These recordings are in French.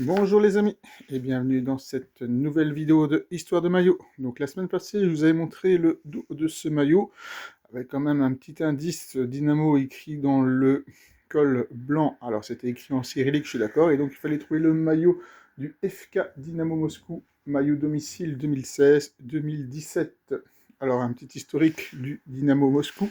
Bonjour les amis et bienvenue dans cette nouvelle vidéo de Histoire de maillot. Donc la semaine passée, je vous avais montré le dos de ce maillot avec quand même un petit indice Dynamo écrit dans le col blanc. Alors c'était écrit en cyrillique, je suis d'accord, et donc il fallait trouver le maillot du FK Dynamo Moscou, maillot domicile 2016-2017. Alors un petit historique du Dynamo Moscou.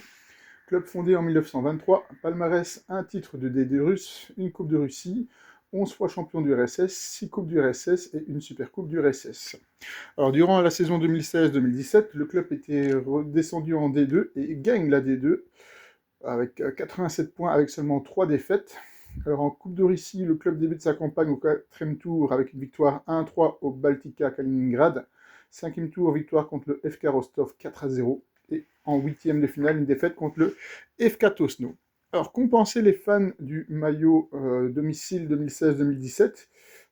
Club fondé en 1923, palmarès, un titre de D2 russe, une Coupe de Russie, 11 fois champion du RSS, 6 Coupes du RSS et une Supercoupe du RSS. Alors, durant la saison 2016-2017, le club était redescendu en D2 et gagne la D2 avec 87 points avec seulement 3 défaites. Alors, en Coupe de Russie, le club débute sa campagne au 4e tour avec une victoire 1-3 au Baltika Kaliningrad. 5e tour, victoire contre le FK Rostov 4-0. Et en 8e de finale, une défaite contre le FK Tosno. Alors, compenser les fans du maillot domicile 2016-2017.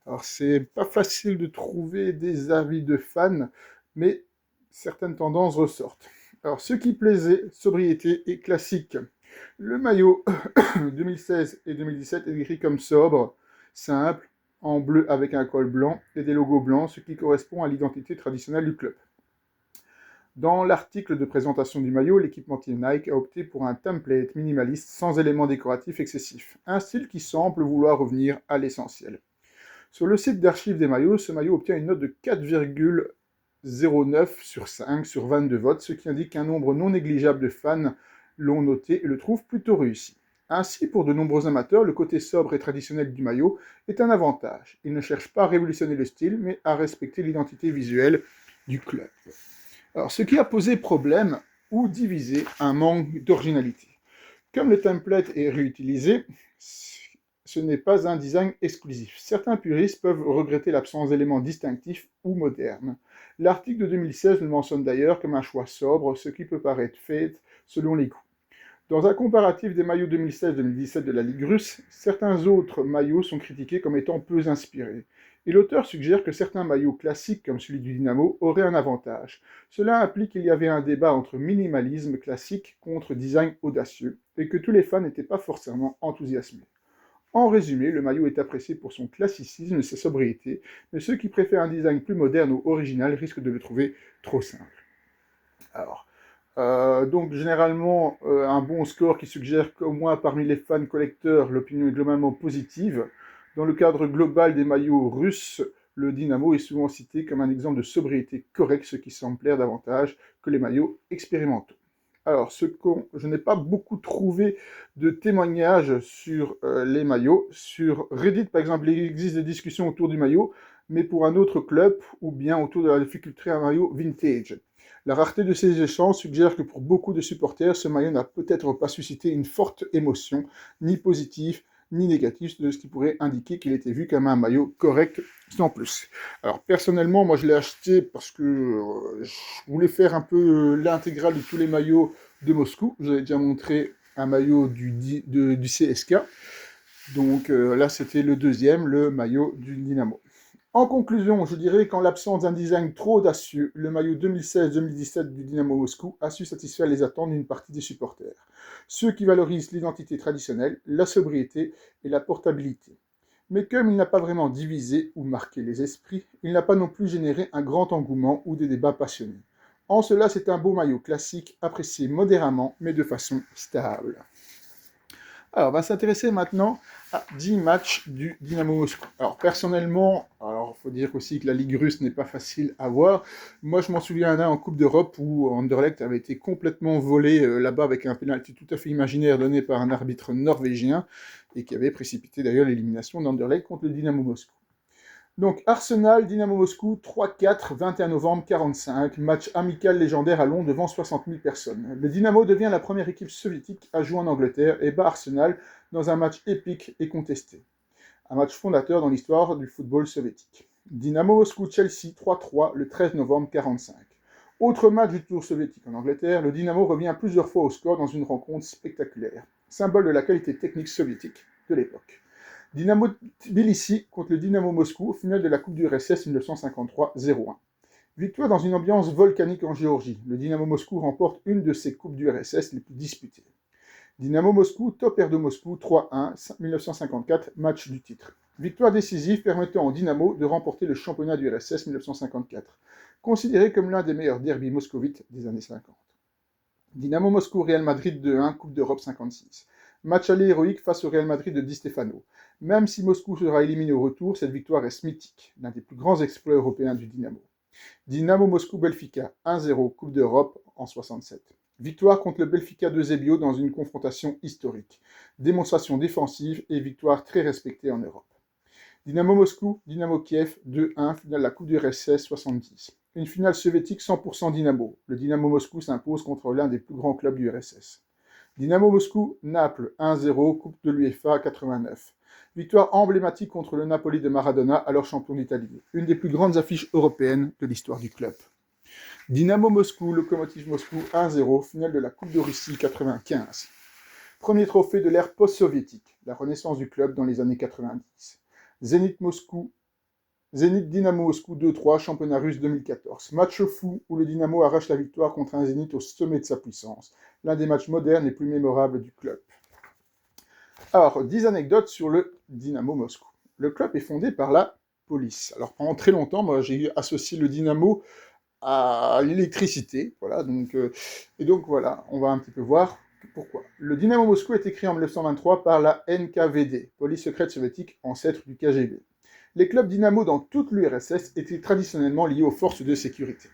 Alors, c'est pas facile de trouver des avis de fans, mais certaines tendances ressortent. Alors, ce qui plaisait, sobriété et classique. Le maillot 2016 et 2017 est décrit comme sobre, simple, en bleu avec un col blanc et des logos blancs, ce qui correspond à l'identité traditionnelle du club. Dans l'article de présentation du maillot, l'équipementier Nike a opté pour un template minimaliste sans éléments décoratifs excessifs, un style qui semble vouloir revenir à l'essentiel. Sur le site d'archives des maillots, ce maillot obtient une note de 4,09 sur 5 sur 22 votes, ce qui indique qu'un nombre non négligeable de fans l'ont noté et le trouvent plutôt réussi. Ainsi, pour de nombreux amateurs, le côté sobre et traditionnel du maillot est un avantage. Il ne cherche pas à révolutionner le style, mais à respecter l'identité visuelle du club. Alors, ce qui a posé problème ou divisé un manque d'originalité. Comme le template est réutilisé, ce n'est pas un design exclusif. Certains puristes peuvent regretter l'absence d'éléments distinctifs ou modernes. L'article de 2016 le mentionne d'ailleurs comme un choix sobre, ce qui peut paraître fade selon les goûts. Dans un comparatif des maillots 2016-2017 de la Ligue russe, certains autres maillots sont critiqués comme étant peu inspirés. Et l'auteur suggère que certains maillots classiques, comme celui du Dynamo, auraient un avantage. Cela implique qu'il y avait un débat entre minimalisme classique contre design audacieux, et que tous les fans n'étaient pas forcément enthousiasmés. En résumé, le maillot est apprécié pour son classicisme et sa sobriété, mais ceux qui préfèrent un design plus moderne ou original risquent de le trouver trop simple. Alors, donc généralement, un bon score qui suggère qu'au moins parmi les fans collecteurs, l'opinion est globalement positive. Dans le cadre global des maillots russes, le Dynamo est souvent cité comme un exemple de sobriété correcte, ce qui semble plaire davantage que les maillots expérimentaux. Alors, je n'ai pas beaucoup trouvé de témoignages sur les maillots. Sur Reddit, par exemple, il existe des discussions autour du maillot, mais pour un autre club, ou bien autour de la difficulté à un maillot vintage. La rareté de ces échanges suggère que pour beaucoup de supporters, ce maillot n'a peut-être pas suscité une forte émotion, ni positive, ni négative, ce qui pourrait indiquer qu'il était vu comme un maillot correct sans plus. Alors personnellement, moi je l'ai acheté parce que je voulais faire un peu l'intégrale de tous les maillots de Moscou. Je vous avais déjà montré un maillot du CSK. Donc là, c'était le deuxième, le maillot du Dynamo. En conclusion, je dirais qu'en l'absence d'un design trop audacieux, le maillot 2016-2017 du Dynamo Moscou a su satisfaire les attentes d'une partie des supporters. Ceux qui valorisent l'identité traditionnelle, la sobriété et la portabilité. Mais comme il n'a pas vraiment divisé ou marqué les esprits, il n'a pas non plus généré un grand engouement ou des débats passionnés. En cela, c'est un beau maillot classique, apprécié modérément, mais de façon stable. Alors, on va s'intéresser maintenant à 10 matchs du Dynamo Moscou. Alors, personnellement, il faut dire aussi que la Ligue russe n'est pas facile à voir. Moi, je m'en souviens d'un en Coupe d'Europe où Anderlecht avait été complètement volé là-bas avec un pénalty tout à fait imaginaire donné par un arbitre norvégien et qui avait précipité d'ailleurs l'élimination d'Anderlecht contre le Dynamo Moscou. Donc, Arsenal, Dynamo Moscou, 3-4, 21 novembre 45, match amical légendaire à Londres devant 60 000 personnes. Le Dynamo devient la première équipe soviétique à jouer en Angleterre et bat Arsenal dans un match épique et contesté. Un match fondateur dans l'histoire du football soviétique. Dynamo Moscou-Chelsea, 3-3, le 13 novembre 45. Autre match du tour soviétique en Angleterre, le Dynamo revient plusieurs fois au score dans une rencontre spectaculaire, symbole de la qualité technique soviétique de l'époque. Dynamo Tbilissi contre le Dynamo Moscou, finale de la Coupe du RSS 1953, 0-1. Victoire dans une ambiance volcanique en Géorgie. Le Dynamo Moscou remporte une de ses Coupes du RSS les plus disputées. Dynamo Moscou, Top Air de Moscou, 3-1, 1954, match du titre. Victoire décisive permettant au Dynamo de remporter le championnat du RSS 1954, considéré comme l'un des meilleurs derbys moscovites des années 50. Dynamo Moscou-Real Madrid 2-1, Coupe d'Europe 56. Match aller héroïque face au Real Madrid de Di Stefano. Même si Moscou sera éliminé au retour, cette victoire reste mythique, l'un des plus grands exploits européens du Dynamo. Dynamo Moscou-Benfica 1-0, Coupe d'Europe en 67. Victoire contre le Benfica de Zebio dans une confrontation historique. Démonstration défensive et victoire très respectée en Europe. Dynamo Moscou, Dynamo Kiev 2-1, finale de la Coupe du RSS 70. Une finale soviétique 100% Dynamo. Le Dynamo Moscou s'impose contre l'un des plus grands clubs du RSS. Dynamo Moscou, Naples 1-0, Coupe de l'UEFA 89. Victoire emblématique contre le Napoli de Maradona, alors champion d'Italie. Une des plus grandes affiches européennes de l'histoire du club. Dynamo Moscou, Lokomotiv Moscou 1-0, finale de la Coupe de Russie 95. Premier trophée de l'ère post-soviétique, la renaissance du club dans les années 90. Zénith Dynamo Moscou 2-3, championnat russe 2014. Match fou où le Dynamo arrache la victoire contre un Zénith au sommet de sa puissance. L'un des matchs modernes les plus mémorables du club. Alors, 10 anecdotes sur le Dynamo Moscou. Le club est fondé par la police. Alors, pendant très longtemps, moi, j'ai associé le Dynamo à l'électricité. Voilà, donc voilà, on va un petit peu voir pourquoi. Le Dynamo Moscou a été créé en 1923 par la NKVD, police secrète soviétique, ancêtre du KGB. Les clubs Dynamo dans toute l'URSS étaient traditionnellement liés aux forces de sécurité.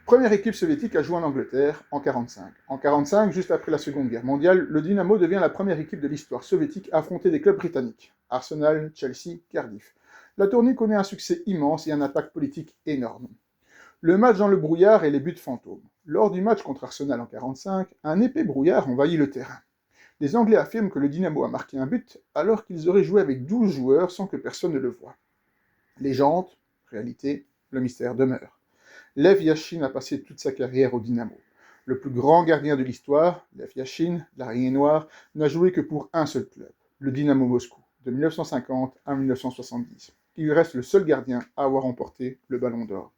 Première équipe soviétique à jouer en Angleterre en 1945. En 1945, juste après la Seconde Guerre mondiale, le Dynamo devient la première équipe de l'histoire soviétique à affronter des clubs britanniques. Arsenal, Chelsea, Cardiff. La tournée connaît un succès immense et un impact politique énorme. Le match dans le brouillard et les buts fantômes. Lors du match contre Arsenal en 1945, un épais brouillard envahit le terrain. Les Anglais affirment que le Dynamo a marqué un but alors qu'ils auraient joué avec 12 joueurs sans que personne ne le voie. Légende, réalité, le mystère demeure. Lev Yashin a passé toute sa carrière au Dynamo. Le plus grand gardien de l'histoire, Lev Yashin, l'araignée noire, n'a joué que pour un seul club, le Dynamo Moscou, de 1950 à 1970. Il reste le seul gardien à avoir remporté le Ballon d'Or.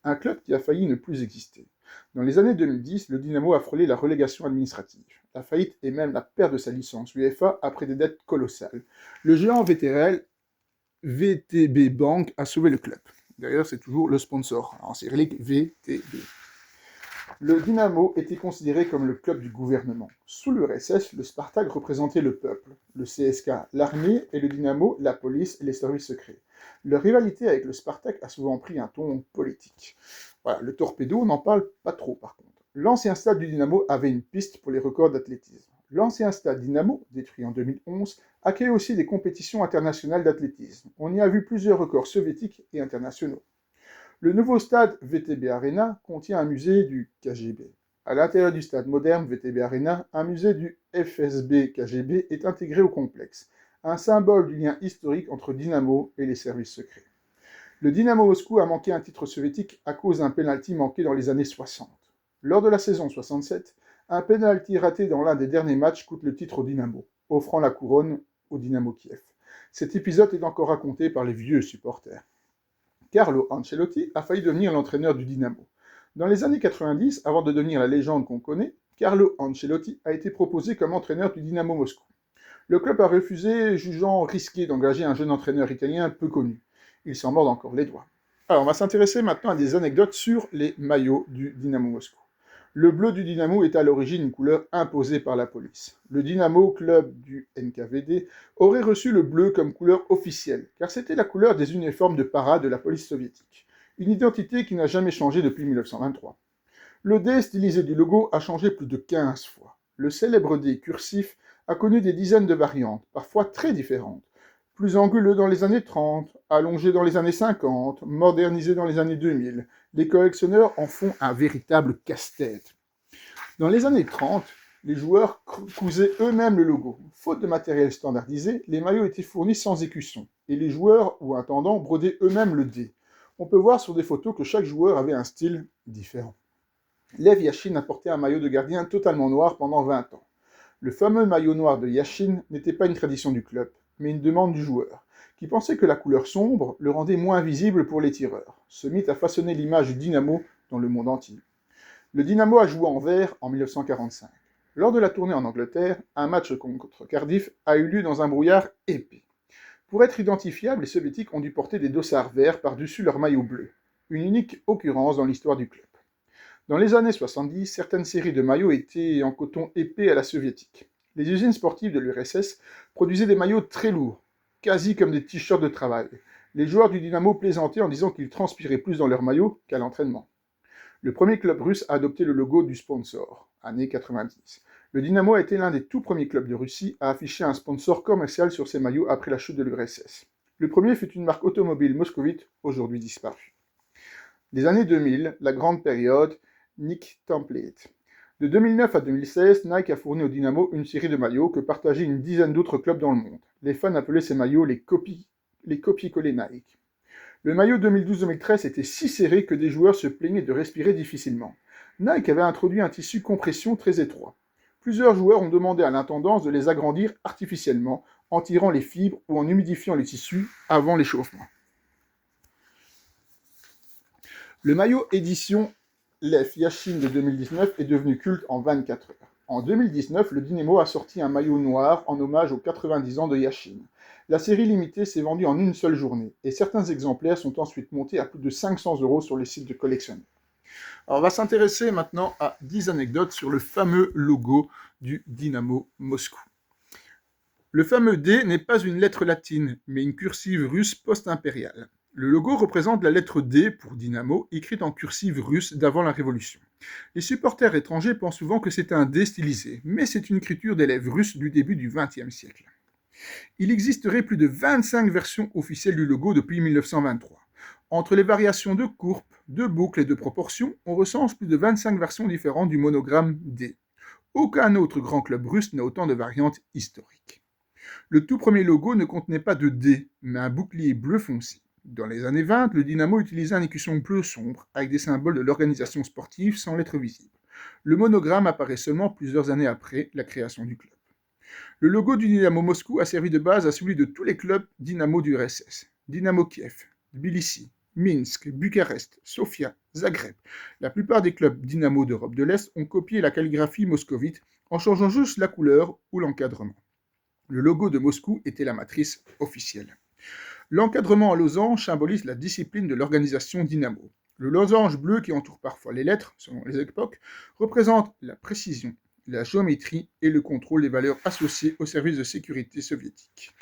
Un club qui a failli ne plus exister. Dans les années 2010, le Dynamo a frôlé la relégation administrative, la faillite et même la perte de sa licence UEFA après des dettes colossales. Le géant VTB Bank a sauvé le club. D'ailleurs, c'est toujours le sponsor, en cyrillique VTB. Le Dynamo était considéré comme le club du gouvernement. Sous l'URSS, le Spartak représentait le peuple, le CSK l'armée et le Dynamo la police et les services secrets. Leur rivalité avec le Spartak a souvent pris un ton politique. Voilà, le Torpedo, on n'en parle pas trop par contre. L'ancien stade du Dynamo avait une piste pour les records d'athlétisme. L'ancien stade Dynamo, détruit en 2011, accueille aussi des compétitions internationales d'athlétisme. On y a vu plusieurs records soviétiques et internationaux. Le nouveau stade VTB Arena contient un musée du KGB. À l'intérieur du stade moderne VTB Arena, un musée du FSB KGB est intégré au complexe, un symbole du lien historique entre Dynamo et les services secrets. Le Dynamo Moscou a manqué un titre soviétique à cause d'un penalty manqué dans les années 60. Lors de la saison 67, un penalty raté dans l'un des derniers matchs coûte le titre au Dynamo, offrant la couronne au Dynamo Kiev. Cet épisode est encore raconté par les vieux supporters. Carlo Ancelotti a failli devenir l'entraîneur du Dynamo. Dans les années 90, avant de devenir la légende qu'on connaît, Carlo Ancelotti a été proposé comme entraîneur du Dynamo Moscou. Le club a refusé, jugeant risqué d'engager un jeune entraîneur italien peu connu. Il s'en mord encore les doigts. Alors, on va s'intéresser maintenant à des anecdotes sur les maillots du Dynamo Moscou. Le bleu du Dynamo est à l'origine une couleur imposée par la police. Le Dynamo, club du NKVD, aurait reçu le bleu comme couleur officielle, car c'était la couleur des uniformes de parade de la police soviétique. Une identité qui n'a jamais changé depuis 1923. Le D stylisé du logo a changé plus de 15 fois. Le célèbre D cursif a connu des dizaines de variantes, parfois très différentes. Plus anguleux dans les années 30, allongé dans les années 50, modernisé dans les années 2000. Les collectionneurs en font un véritable casse-tête. Dans les années 30, les joueurs cousaient eux-mêmes le logo. Faute de matériel standardisé, les maillots étaient fournis sans écusson, et les joueurs ou intendants brodaient eux-mêmes le D. On peut voir sur des photos que chaque joueur avait un style différent. Lev Yashin a porté un maillot de gardien totalement noir pendant 20 ans. Le fameux maillot noir de Yashin n'était pas une tradition du club, mais une demande du joueur, qui pensait que la couleur sombre le rendait moins visible pour les tireurs. Ce mythe a façonné l'image du Dynamo dans le monde entier. Le Dynamo a joué en vert en 1945. Lors de la tournée en Angleterre, un match contre Cardiff a eu lieu dans un brouillard épais. Pour être identifiables, les soviétiques ont dû porter des dossards verts par-dessus leur maillot bleu, une unique occurrence dans l'histoire du club. Dans les années 70, certaines séries de maillots étaient en coton épais à la soviétique. Les usines sportives de l'URSS produisaient des maillots très lourds, quasi comme des t-shirts de travail. Les joueurs du Dynamo plaisantaient en disant qu'ils transpiraient plus dans leurs maillots qu'à l'entraînement. Le premier club russe a adopté le logo du sponsor, années 90. Le Dynamo a été l'un des tout premiers clubs de Russie à afficher un sponsor commercial sur ses maillots après la chute de l'URSS. Le premier fut une marque automobile moscovite, aujourd'hui disparue. Les années 2000, la grande période, Nike Template. De 2009 à 2016, Nike a fourni au Dynamo une série de maillots que partageaient une dizaine d'autres clubs dans le monde. Les fans appelaient ces maillots les copier-coller Nike. Le maillot 2012-2013 était si serré que des joueurs se plaignaient de respirer difficilement. Nike avait introduit un tissu compression très étroit. Plusieurs joueurs ont demandé à l'intendance de les agrandir artificiellement en tirant les fibres ou en humidifiant les tissus avant l'échauffement. Le maillot édition Lev Yashin de 2019 est devenu culte en 24 heures. En 2019, le Dynamo a sorti un maillot noir en hommage aux 90 ans de Yashin. La série limitée s'est vendue en une seule journée, et certains exemplaires sont ensuite montés à plus de 500 € sur les sites de collectionneurs. Alors on va s'intéresser maintenant à 10 anecdotes sur le fameux logo du Dynamo Moscou. Le fameux D n'est pas une lettre latine, mais une cursive russe post-impériale. Le logo représente la lettre D pour Dynamo, écrite en cursive russe d'avant la Révolution. Les supporters étrangers pensent souvent que c'est un D stylisé, mais c'est une écriture d'élèves russes du début du XXe siècle. Il existerait plus de 25 versions officielles du logo depuis 1923. Entre les variations de courbe, de boucle et de proportion, on recense plus de 25 versions différentes du monogramme D. Aucun autre grand club russe n'a autant de variantes historiques. Le tout premier logo ne contenait pas de D, mais un bouclier bleu foncé. Dans les années 20, le Dynamo utilisait un écusson bleu sombre, avec des symboles de l'organisation sportive sans lettres visibles. Le monogramme apparaît seulement plusieurs années après la création du club. Le logo du Dynamo Moscou a servi de base à celui de tous les clubs Dynamo du RSS. Dynamo Kiev, Tbilissi, Minsk, Bucarest, Sofia, Zagreb. La plupart des clubs Dynamo d'Europe de l'Est ont copié la calligraphie moscovite en changeant juste la couleur ou l'encadrement. Le logo de Moscou était la matrice officielle. L'encadrement en losange symbolise la discipline de l'organisation Dynamo. Le losange bleu qui entoure parfois les lettres, selon les époques, représente la précision, la géométrie et le contrôle des valeurs associées aux services de sécurité soviétiques.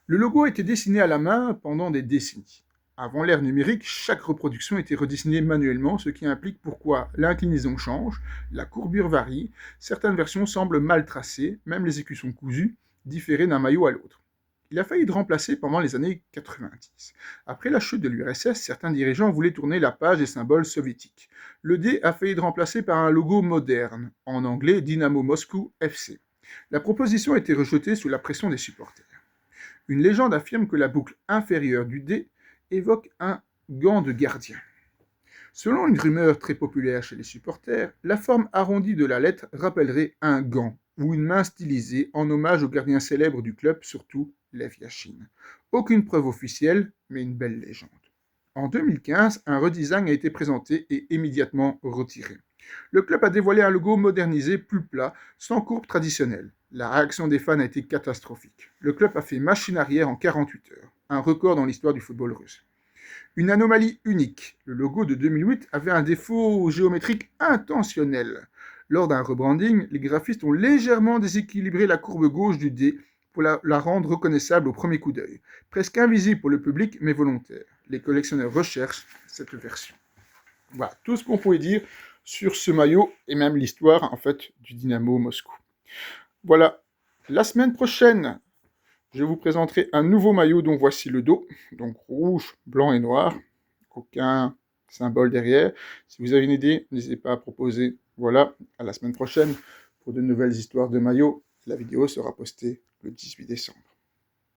Le logo a été dessiné à la main pendant des décennies. Avant l'ère numérique, chaque reproduction était redessinée manuellement, ce qui implique pourquoi l'inclinaison change, la courbure varie, certaines versions semblent mal tracées, même les écussons cousus, différés d'un maillot à l'autre. Il a failli être remplacé pendant les années 90. Après la chute de l'URSS, certains dirigeants voulaient tourner la page des symboles soviétiques. Le D a failli être remplacé par un logo moderne, en anglais Dynamo Moscou FC. La proposition a été rejetée sous la pression des supporters. Une légende affirme que la boucle inférieure du D évoque un gant de gardien. Selon une rumeur très populaire chez les supporters, la forme arrondie de la lettre rappellerait un gant ou une main stylisée en hommage au gardien célèbre du club, surtout Lev Yashin. Aucune preuve officielle, mais une belle légende. En 2015, un redesign a été présenté et immédiatement retiré. Le club a dévoilé un logo modernisé, plus plat, sans courbe traditionnelle. La réaction des fans a été catastrophique. Le club a fait machine arrière en 48 heures, un record dans l'histoire du football russe. Une anomalie unique, le logo de 2008 avait un défaut géométrique intentionnel. Lors d'un rebranding, les graphistes ont légèrement déséquilibré la courbe gauche du D pour la rendre reconnaissable au premier coup d'œil. Presque invisible pour le public, mais volontaire. Les collectionneurs recherchent cette version. Voilà, tout ce qu'on pouvait dire sur ce maillot et même l'histoire en fait du Dynamo Moscou. Voilà, la semaine prochaine, je vous présenterai un nouveau maillot dont voici le dos, donc rouge, blanc et noir, aucun symbole derrière. Si vous avez une idée, n'hésitez pas à proposer. Voilà, à la semaine prochaine pour de nouvelles histoires de maillots. La vidéo sera postée le 18 décembre.